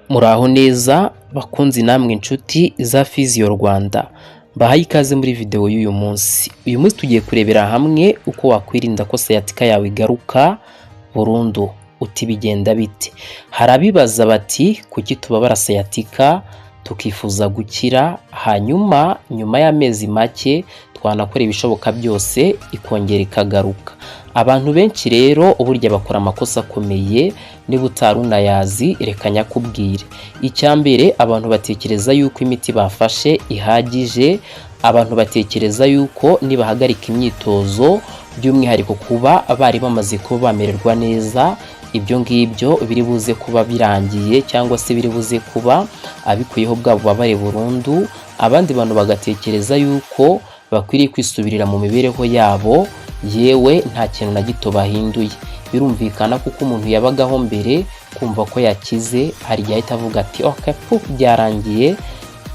Muraho neza bakunzi namwe inshuti za Physio Rwanda, mbahaye ikaze muri video y'uyu munsi. Uyu munsi tugiye kurebera hamwe uko wakwirinda ko sciatica yawe igaruka burundu. Uti bigenda bite? Harabibaza bati kuki tubabara sciatica tukifuza gukira, hanyuma nyuma y'amezi make twanakora ibishoboka byose ikongera ikagaruka. Abantu benshi rero uburyo bakora amakosa akomeye, niba utarunayazi reka nyakubwire. Icyambere, abantu batekereza yuko imiti bafashe ihagije, abantu batekereza yuko nibahagarika imyitozo by'umwihariko kuba bari bamaze kuba bamererwa neza, ibyo ngibyo biri buze kuba birangiye cyangwa se biri buze kuba abikuyeho bwa bubabare burundu. Abandi bantu bagatekereza yuko bakwiriye kwisubirira mu mibereho yabo, yewe nta kintu na gito bahinduye. Birumvikana kuko umuntu yabagaho mbere kumva ko yakize, hari igihe ahita avuga ati okay byarangiye,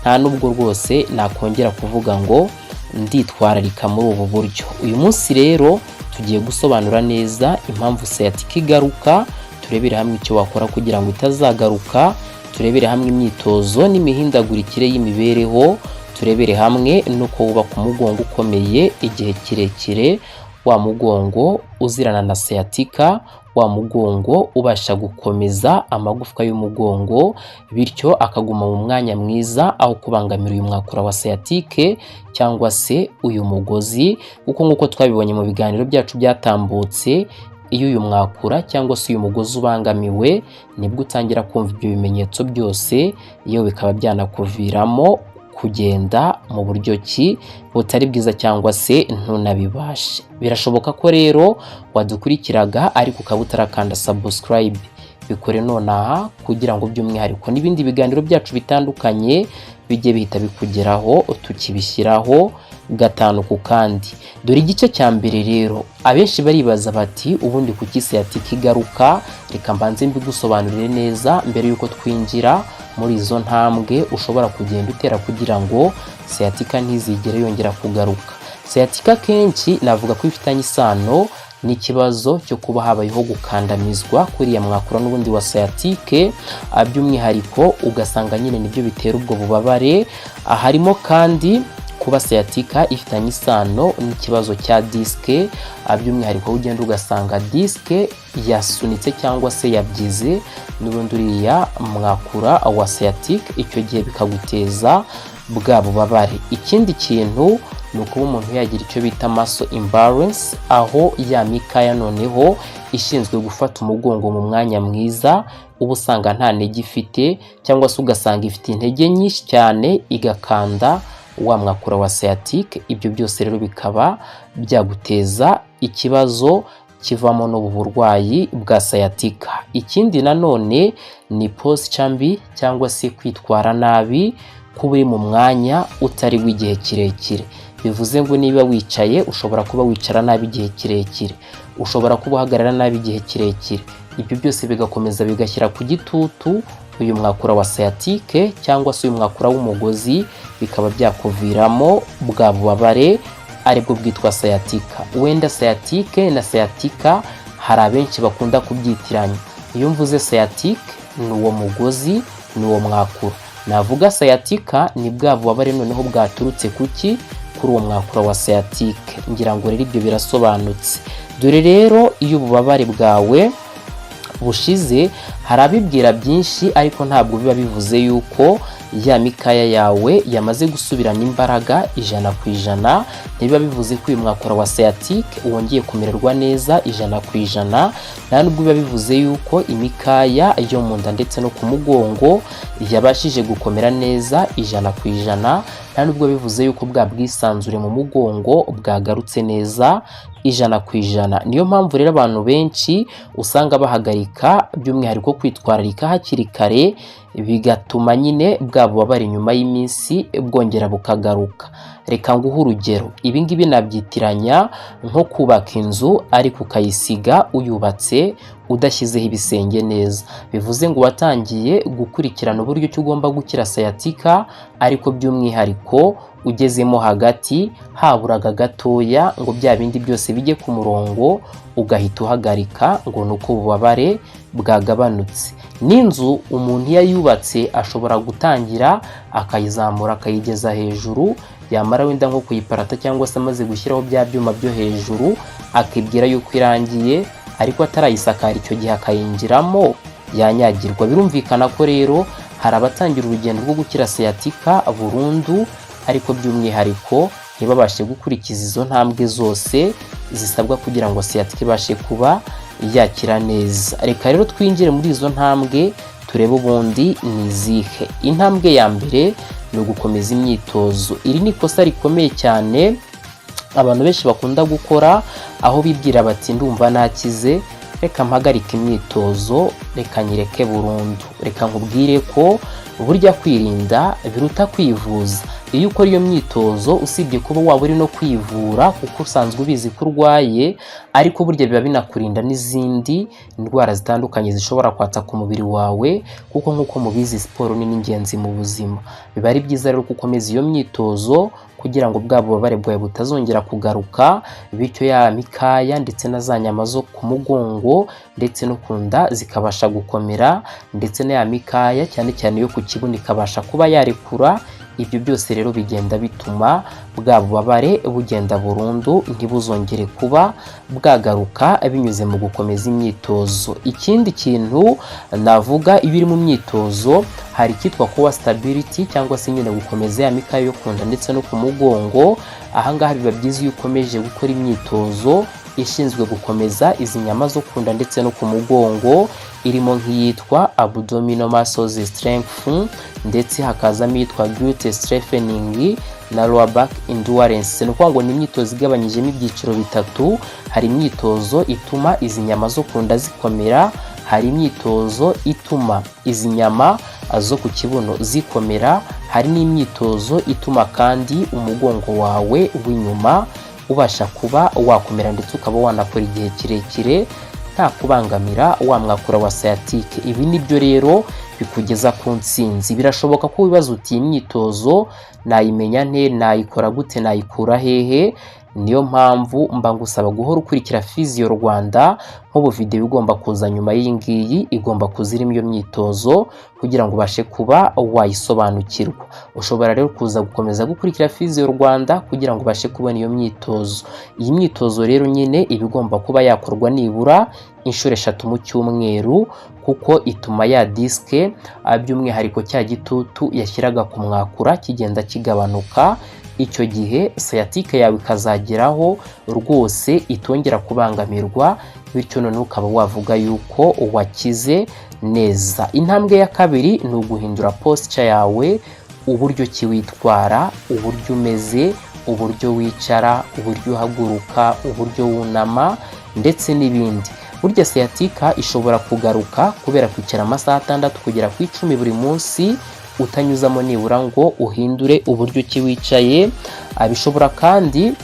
nta nubwo rwose nakongera kuvuga ngo nditwararika muri ubu buryo. Uyu munsi rero tugiye gusobanura neza impamvu sciatica igaruka, turebere hamwe icyo wakora kugira ngo itazagaruka, turebere hamwe imyitozo n'imihindagurikire y'imibereho, turebere hamwe nuko wubaka umugongo ukomeye igihe kirekire, wa mugongo uzirana na sciatica, wa mugongo ubasha gukomeza amagufwa y'umugongo, bityo akaguma mu mwanya mwiza aho kubangamira uyu mwakura wa sciatique cyangwa se uyu mugozi. Kuko nk'uko twabibonye mu biganiro byacu byatambutse, iyo uyu mwakura cyangwa se uyu mugozi ubangamiwe nibwo utangira kumva ibyo bimenyetso byose, iyo bikaba byanakuviramo kugenda mu buryo ki butari bwiza cyangwa se ntunabibashe. Birashoboka ko rero wadukurikiraga ariko ukaba utarakanda subscribe, bikore nonaha kugira ngo by'umwihariko n'ibindi biganiro byacu bitandukanye bijye bihita bikugeraho tukibishyiraho gatanu ku kandi. Dore igice cya mbere rero, abenshi baribaza bati ubundi kuki sciatica igaruka. Reka mbanze mbigusobanurire neza mbere yuko twinjira muri izo ntambwe ushobora kugenda utera kugira ngo sciatica ntizigere yongera kugaruka. Sciatica kenshi navuga ko ifitanye isano n'ikibazo cyo kuba habayeho gukandamizwa kuriya mwakura n'ubundi wa sciatique, by'umwihariko ugasanga nyine nibyo bitera ubwo bubabare. Harimo kandi kuba sciatica ifitanye isano n'ikibazo cya disque, by'umwihariko ugenda ugasanga disque yasunitse cyangwa se yabyize n'ubundi uriya mwakura wa sciatique, icyo gihe bikaguteza bwa bubabare. Ikindi kintu ni ukuba umuntu yagira icyo bita muscle imbalance, aho ya mikaya noneho ishinzwe gufata umugongo mu mwanya mwiza uba usanga nta ntege ifite, cyangwa se ugasanga ifite intege nyinshi cyane igakanda wa mwakura wa sciatique. Ibyo byose rero bikaba byaguteza ikibazo kivamo n'ubu burwayi bwa sciatica. Ikindi nanone ni posture mbi cyangwa se kwitwara nabi, kuba uri mu mwanya utari w'igihe kirekire. Bivuze ngo niba wicaye ushobora kuba wicara nabi igihe kirekire, ushobora kuba uhagarara nabi igihe kirekire. Ibyo byose bigakomeza bigashyira ku gitutu uyu mwakura wa sciatique cyangwa se uyu mwakura w'umugozi, bikaba byakuviramo bwa bubabare aribwo bwitwa sciatica. Wenda sciatique na sciatica hari abenshi bakunda kubyitiranya. Iyo mvuze sciatique ni uwo mugozi, ni uwo mwakura. Navuga sciatica ni bwa bubabare noneho bwaturutse kuki kuri uwo mwakura wa sciatique. Ngira ngo rero ibyo birasobanutse. Dore rero iyo ububabare bwawe bushize, hari abibwira byinshi ariko ntabwo biba bivuze yuko ya mikaya yawe yamaze gusubirana imbaraga 100%. Ntibiba bivuze ko uyu mwakura wa sciatique wongeye kumererwa neza 100%. Nta nubwo biba bivuze yuko imikaya yo mu nda ndetse no ku mugongo yabashije gukomera neza 100%. Nta nubwo bivuze yuko bwa bwisanzure mu mugongo bwagarutse neza 100%. Niyo mpamvu rero abantu benshi usanga bahagarika by'umwihariko kwitwararika hakiri kare, bigatuma nyine bwa bubabare nyuma y'iminsi bwongera bukagaruka. Reka nguhe urugero, ibi ngibi nabyitiranya nko kubaka inzu ariko ukayisiga uyubatse udashyizeho ibisenge neza. Bivuze ngo watangiye gukurikirana uburyo cyo ugomba gukira sciatica, ariko by'umwihariko ugezemo hagati haburaga gatoya ngo bya bindi byose bijye ku murongo, ugahita uhagarika ngo nuko ububabare bwagabanutse. N'inzu umuntu iyo yubatse ashobora gutangira akayizamura akayigeza hejuru, yamara wenda nko kuyiparata cyangwa se amaze gushyiraho bya byuma byo hejuru akibwira yuko irangiye, ariko atarayisakara icyo gihe akayinjiramo yanyagirwa. Birumvikana ko rero hari abatangira urugendo rwo gukira sciatica burundu, ariko by'umwihariko ntibabashe gukurikiza izo ntambwe zose zisabwa kugira ngo sciatica ibashe kuba yakira neza. Reka rero twinjire muri izo ntambwe turebe ubundi ni izihe. Intambwe ya mbere ni ugukomeza imyitozo. Iri ni ikosa rikomeye cyane abantu benshi bakunda gukora, aho bibwira bati ndumva nakize, reka mpagarika imyitozo, reka nyireke burundu. Reka nkubwire ko burya kwirinda biruta kwivuza. Iyo ukora iyo myitozo usibye kuba waba uri no kwivura kuko usanzwe ubizi ko urwaye, ariko burya biba binakurinda n'izindi indwara zitandukanye zishobora kwataka umubiri wawe, kuko nk'uko mubizi siporo ni n'ingenzi mu buzima. Biba ari byiza rero gukomeza iyo myitozo kugira ngo bwa bubabare bwawe butazongera kugaruka, bityo ya mikaya ndetse na za nyama zo ku mugongo ndetse no ku nda zikabasha gukomera, ndetse na ya mikaya cyane cyane yo ku kibuno ikabasha kuba yarekura. Ibyo byose rero bigenda bituma bwa bubabare bugenda burundu, ntibuzongere kuba bwagaruka binyuze mu gukomeza imyitozo. Ikindi kintu navuga, iyo uri mu myitozo hari icyitwa core stability cyangwa se nyine gukomeza ya mikaya yo ku nda ndetse no ku mugongo. Ahangaha biba byiza iyo ukomeje gukora imyitozo ishinzwe gukomeza izi nyama zo ku nda ndetse no ku mugongo, irimo nk'iyitwa abdominal muscles strength, ndetse hakazamo iyitwa glute strengthening na lower back endurance. Ni ukuvuga ngo ni imyitozo igabanyijemo ibyiciro bitatu. Hari imyitozo ituma izi nyama zo ku nda zikomera, hari imyitozo ituma izi nyama zo ku kibuno zikomera, hari n'imyitozo ituma kandi umugongo wawe w'inyuma ubasha kuba wakomera ndetse ukaba wanakora igihe kirekire nta kubangamira wa mwakura wa sciatique. Ibi nibyo rero bikugeza ku ntsinzi. Birashoboka ko wibaza uti imyitozo nayimenya nte, nayikora gute, nayikura hehe? Niyo mpamvu mba ngusaba guhora ukurikira Physio Rwanda, nk'ubu video igomba kuza nyuma y'iyi ngiyi igomba kuzirimo iyo myitozo kugira ngo ubashe kuba wayisobanukirwa. Ushobora rero kuza gukomeza gukurikira Physio Rwanda kugira ngo ubashe kubona iyo myitozo. Iyi myitozo rero nyine iba igomba kuba yakorwa nibura inshuro 3 mu cyumweru, kuko ituma ya diske by'umwihariko cya gitutu yashyiraga ku mwakura kigenda kigabanuka. Icyo gihe sciatique yawe ikazageraho rwose itongera kubangamirwa, bityo none ukaba wavuga yuko wakize neza. Intambwe ya kabiri ni uguhindura posture yawe, uburyo ki witwara, uburyo umeze, uburyo wicara, uburyo uhaguruka, uburyo wunama ndetse n'ibindi. Burya sciatica ishobora kugaruka kubera kwicara amasaha 6 kugera ku 10 buri munsi utanyuzamo nibura ngo uhindure uburyo ki wicaye. Bishobora kandi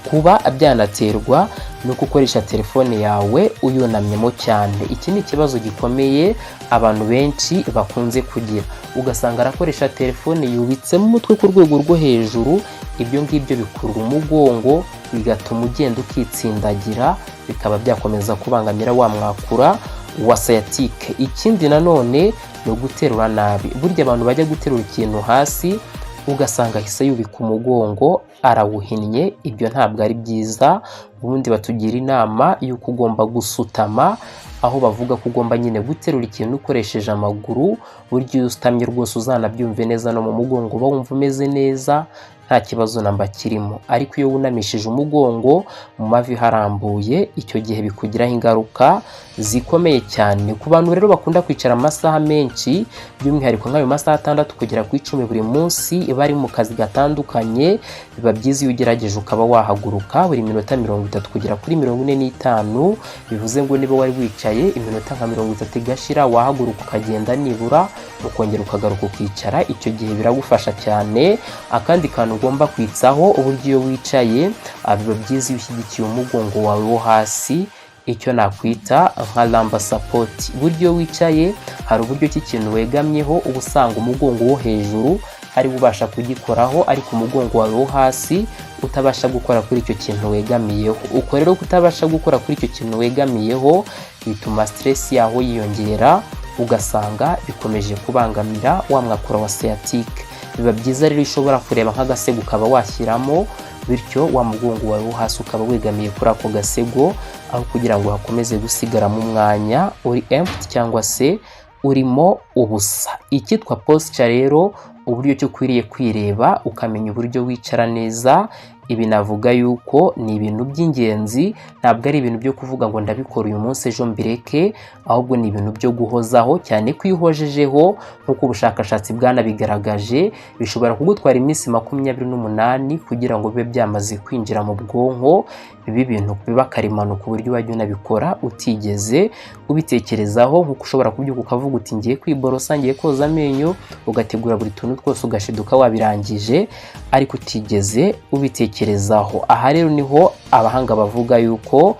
kuba byanaterwa no gukoresha telefone yawe uyunamyemo cyane. Iki ni ikibazo gikomeye abantu benshi bakunze kugira, ugasanga arakoresha telefone yubitsemo umutwe ku rwego rwo hejuru. Ibyo ngibyo bikurura umugongo, bigatuma ugenda ukitsindagira, bikaba byakomeza kubangamira wa mwakura wa sciatique. Ikindi nanone no guterura nabi. Burya abantu bajya guterura ikintu hasi ugasanga ahise yubika umugongo arawuhinnye, ibyo ntabwo ari byiza. Ubundi batugira inama y'uko ugomba gusutama, aho bavuga ko ugomba nyine guterura ikintu ukoresheje amaguru. Burya usutamye rwose uzanabyumve neza no mu mugongo uba wumva umeze neza, nta kibazo namba kirimo. Ariko iyo wunamishije umugongo mu mavi harambuye, icyo gihe bikugiraho ingaruka zikomeye cyane. Ku bantu rero bakunda kwicara amasaha menshi, by'umwihariko nk'ayo masaha 6 kugera ku 10 buri munsi, bari mu kazi gatandukanye, biba byiza iyo ugerageje ukaba wahaguruka buri minota 30 kugera kuri 45. Bivuze ngo niba wari wicaye iminota nka 30 igashira, wahaguruka ukagenda nibura ukongera ukagaruka ukicara. Icyo gihe biragufasha cyane. Akandi kantu ugomba kwitsaho, uburyo iyo wicaye biba byiza iyo ushyigikiye umugongo wawe wo hasi, icyo nakwita nka lumbar support. Buryo wicaye hari uburyo cy'ikintu wegamyeho, ubusanga umugongo wo hejuru ari ubasha kugikoraho ariko umugongo wawe wo hasi utabasha gukora kuri icyo kintu wegamiyeho. Uko rero kutabasha gukora kuri icyo kintu wegamiyeho bituma stress yaho yiyongera, ugasanga bikomeje kubangamira wa mwakura wa sciatique. Biba byiza rero ushobora kureba nk'agasego ukaba washyiramo, bityo wa mugongo wawe wo hasi ukaba wegamiye kuri ako gasego, aho kugira ngo hakomeze gusigaramo umwanya uri empty cyangwa se urimo ubusa. Icyitwa posture rero, uburyo cyo kwiriye kwireba ukamenya uburyo wicara neza. Ibi navuga yuko ni ibintu by'ingenzi, ntabwo ari ibintu byo kuvuga ngo ndabikora uyu munsi ejo mbireke, ahubwo ni ibintu byo guhozaho, cyane ko iyo uhojejeho nk'uko ubushakashatsi bwanabigaragaje bishobora kugutwara iminsi 28 kugira ngo bibe byamaze kwinjira mu bwonko. Ibi bintu biba karemano ku buryo wajya unabikora utigeze ubitekerezaho, nk'uko ushobora kubyuka ukavuga uti ngiye kwiborosa, ngiye koza amenyo, ugategura buri tuntu twose ugashiduka wabirangije ariko utigeze ubitekerezaho. Aha rero niho abahanga bavuga yuko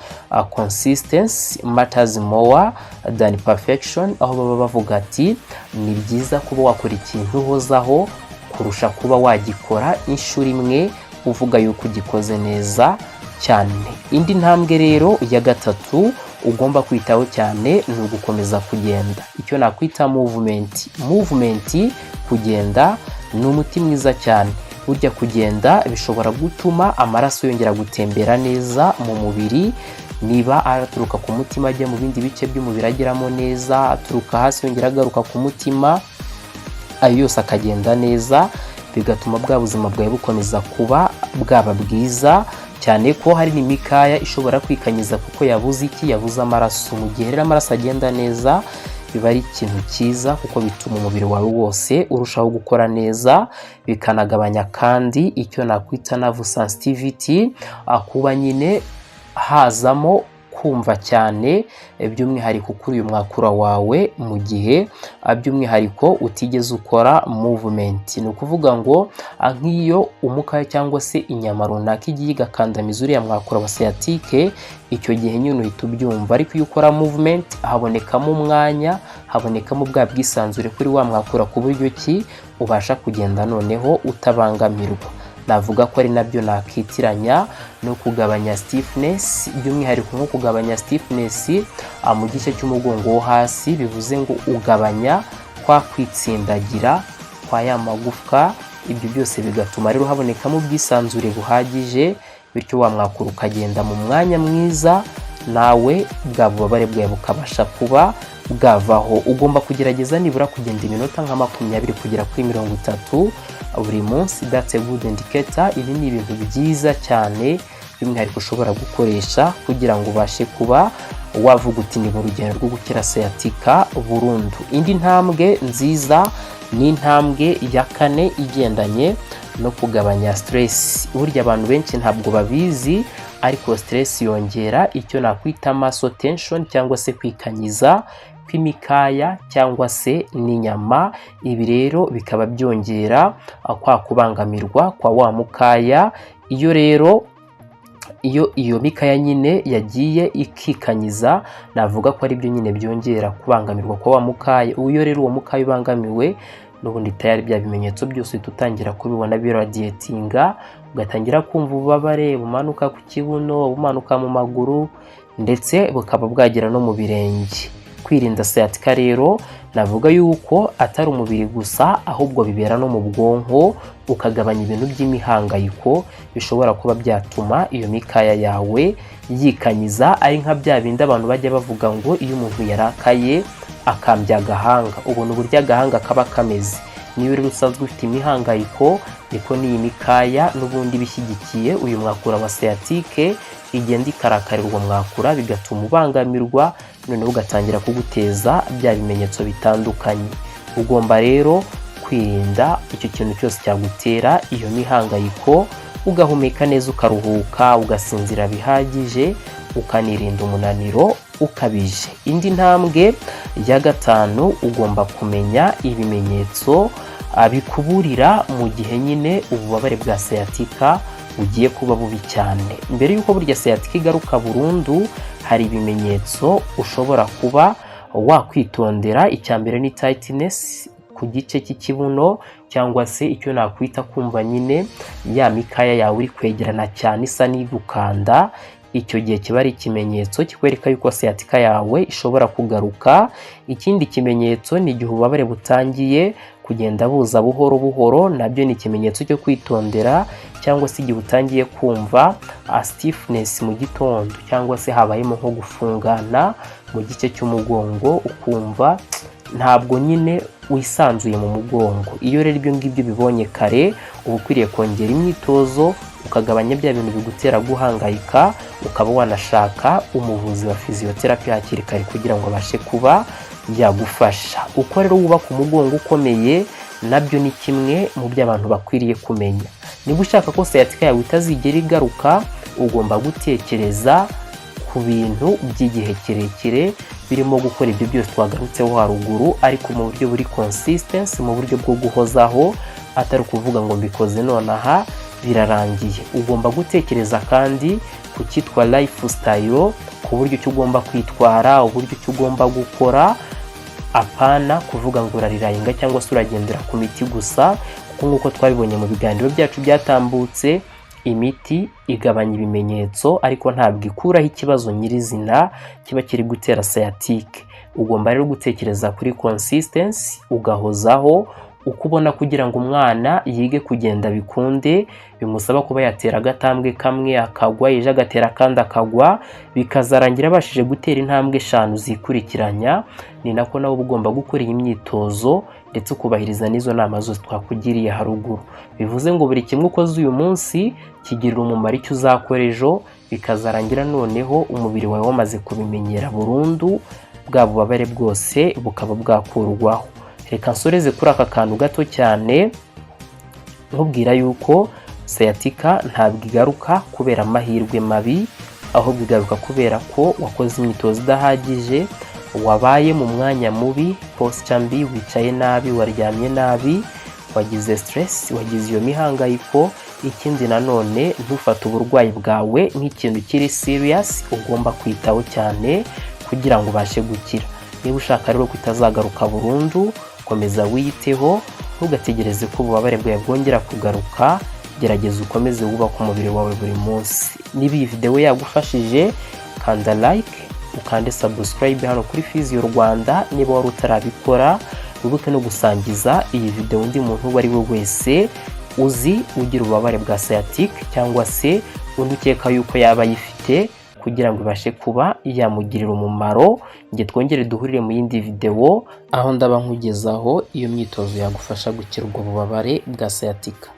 consistency matters more than perfection, aho baba bavuga ati ni byiza kuba wakora ikintu uhozaho kurusha kuba wagikora inshuro imwe uvuga yuko ugikoze neza cyane. Indi ntambwe rero ya gatatu ugomba kwitaho cyane ni ugukomeza kugenda, icyo nakwita movement. Kugenda ni umuti mwiza cyane. Burya kugenda bishobora gutuma amaraso yongera gutembera neza mu mubiri, niba araturuka ku mutima ajya mu bindi bice by'umubiri ageramo neza, aturuka hasi yongera agaruka ku mutima, ayo yose akagenda neza, bigatuma bwa buzima bwawe bukomeza kuba bwaba bwiza, cyane ko hari n'imikaya ishobora kwikanyiza kuko yabuze amaraso. Mu gihe rero amaraso agenda neza biba ari ikintu cyiza kuko bituma umubiri wawe wose urushaho gukora neza, bikanagabanya kandi icyo nakwita nerve sensitivity, kuba nyine hazamo kumva cyane by'umwihariko kuri uyu mwakura wawe mu gihe by'umwihariko utigeze ukora movement. Ni ukuvuga ngo nk'iyo umukaya cyangwa se inyama runaka igiye igakandamiza uriya mwakura wa sciatique, icyo gihe nyine uhita ubyumva. Ariko iyo ukora movement habonekamo umwanya, habonekamo bwa bwisanzure kuri wa mwakura ku buryo ki ubasha kugenda noneho utabangamirwa. Navuga ko ari nabyo nakitiranya no kugabanya stiffness, by'umwihariko nko kugabanya stiffness mu gice cy'umugongo wo hasi, bivuze ngo ugabanya kwa kwitsindagira kwa ya magufwa. Ibyo byose bigatuma rero habonekamo ubwisanzure buhagije, bityo wa mwakura ukagenda mu mwanya mwiza, nawe bwa bubabare bwawe bukabasha kuba bwavaho. Ugomba kugerageza nibura kugenda iminota nka 20 kugera kuri 30 buri munsi. That's a good indicator. Ibi ni ibintu byiza cyane by'umwihariko ushobora gukoresha kugira ngo ubashe kuba wavuga uti ni mu rugendo rwo gukira sciatica burundu. Indi ntambwe nziza ni intambwe ya 4 igendanye no kugabanya stress. Burya abantu benshi ntabwo babizi, ariko stress yongera icyo nakwita muscle tension cyangwa se kwikanyiza kw'imikaya cyangwa se n'inyama. Ibi rero bikaba byongera kwa kubangamirwa kwa wa mukaya. Iyo mikaya nyine yagiye ikikanyiza, navuga ko ari byo nyine byongera kubangamirwa kwa wa mukaya. Iyo rero uwo mukaya ubangamiwe, n'ubundi tayari bya bimenyetso byose tutangira kubibona biradiatinga, ugatangira kumva ububabare bumanuka ku kibuno, bumanuka mu maguru, ndetse bukaba bwagera no mu birenge. Kwirinda sciatica rero navuga yuko atari umubiri gusa, ahubwo bibera no mu bwonko, ukagabanya ibintu by'imihangayiko bishobora kuba byatuma iyo mikaya yawe yikanyiza. Ari nka bya bindi abantu bajya bavuga ngo iyo umuntu yarakaye akambya agahanga, ubona uburyo agahanga kaba kameze. Niyo rero usanzwe ufite imihangayiko, niko n'iyi mikaya n'ubundi bishyigikiye uyu mwakura wa sciatique igenda ikarakarira uwo mwakura, bigatuma ubangamirwa, noneho ugatangira kuguteza bya bimenyetso bitandukanye. Ugomba rero kwirinda icyo kintu cyose cyagutera iyo mihangayiko, ugahumeka neza, ukaruhuka, ugasinzira bihagije, ukanirinda umunaniro ukabije. Indi ntambwe ya 5, ugomba kumenya ibimenyetso bikuburira mu gihe nyine ububabare bwa sciatica ugiye kuba bubi cyane. Mbere yuko burya sciatica igaruka burundu, hari ibimenyetso ushobora kuba wakwitondera. Icya mbere ni tightness, ku gice cy'ikibuno cyangwa se icyo nakwita kumva nyine ya mikaya yawe uri kwegerana cyane isa n'igukanda. Icyo gihe kiba ari ikimenyetso kikwereka yuko sciatica yawe ishobora kugaruka. Ikindi kimenyetso ni igihe ububabare butangiye kugenda buza buhoro buhoro, nabyo ni ikimenyetso cyo kwitondera. Cyangwa se igihe utangiye kumva stiffness mu gitondo, cyangwa se habayemo nko gufungana mu gice cy'umugongo, ukumva ntabwo nyine wisanzuye mu mugongo. Iyo rero ibyo ngibyo bibonye kare, uba ukwiriye kongera imyitozo, ukagabanya bya bintu bigutera guhangayika, ukaba wanashaka umuvuzi wa physiotherapy hakiri kare kugira ngo abashe kuba yagufasha. Uko rero wubaka umugongo ukomeye nabyo ni kimwe mu byo abantu bakwiriye kumenya. Niba ushaka ko sciatica yawe itazigera igaruka, ugomba gutekereza ku bintu by'igihe kirekire birimo gukora ibyo byose twagarutseho haruguru, ariko mu buryo buri consistency, mu buryo bwo guhozaho, atari ukuvuga ngo mbikoze nonaha birarangiye. Ugomba gutekereza kandi ku cyitwa lifestyle, ku buryo icyo ugomba kwitwara, uburyo icyo ugomba gukora, apana kuvuga ngo urarirayenga cyangwa se uragendera ku miti gusa, kuko nk'uko twabibonye mu biganiro byacu byatambutse, imiti igabanya ibimenyetso ariko ntabwo ikuraho ikibazo nyirizina kiba kiri gutera sciatique. Ugomba rero gutekereza kuri consistency, ugahozaho. Uko ubona kugira ngo umwana yige kugenda bikunde, bimusaba kuba yatera agatambwe kamwe akagwa, ejo agatera kandi akagwa, bikazarangira abashije gutera intambwe 5 zikurikiranya. Ni nako nawe ugomba gukora imyitozo ndetse ukubahiriza n'izo nama zose twakugiriye haruguru. Bivuze ngo buri kimwe ukoze uyu munsi kigirira umumaro icyo uzakora ejo, bikazarangira noneho umubiri wawe wamaze kubimenyera burundu, bwa bubabare bwose bukaba bwakurwaho. Reka nsoreze kuri aka kantu gato cyane nkubwira yuko sciatica ntabwo igaruka kubera amahirwe mabi, ahubwo igaruka kubera ko wakoze imyitozo idahagije, wabaye mu mwanya mubi, posture mbi, wicaye nabi, waryamye nabi, wagize stress, wagize iyo mihangayiko. Ikindi nanone, ntufate uburwayi bwawe nk'ikintu kiri serious, ugomba kwitaho cyane kugira ngo ubashe gukira. Niba ushaka rero kutazagaruka burundu, komeza wiyiteho, ntugategereze ko ububabare bwawe bwongera kugaruka. Gerageza ukomeze wubaka umubiri wawe buri munsi. Niba iyi video yagufashije, kanda like, ukande subscribe hano kuri Physio Rwanda. Niba wari utarabikora, wibuke no gusangiza iyi video undi muntu uwo ari we wese uzi ugira ububabare bwa sciatique, cyangwa se undi ukeka yuko yaba yifite, kugira ngo ibashe kuba yamugirira umumaro. Nge twongere duhurire mu yindi video aho ndaba nkugezaho iyo myitozo yagufasha gukira ubwo bubabare bwa sciatica.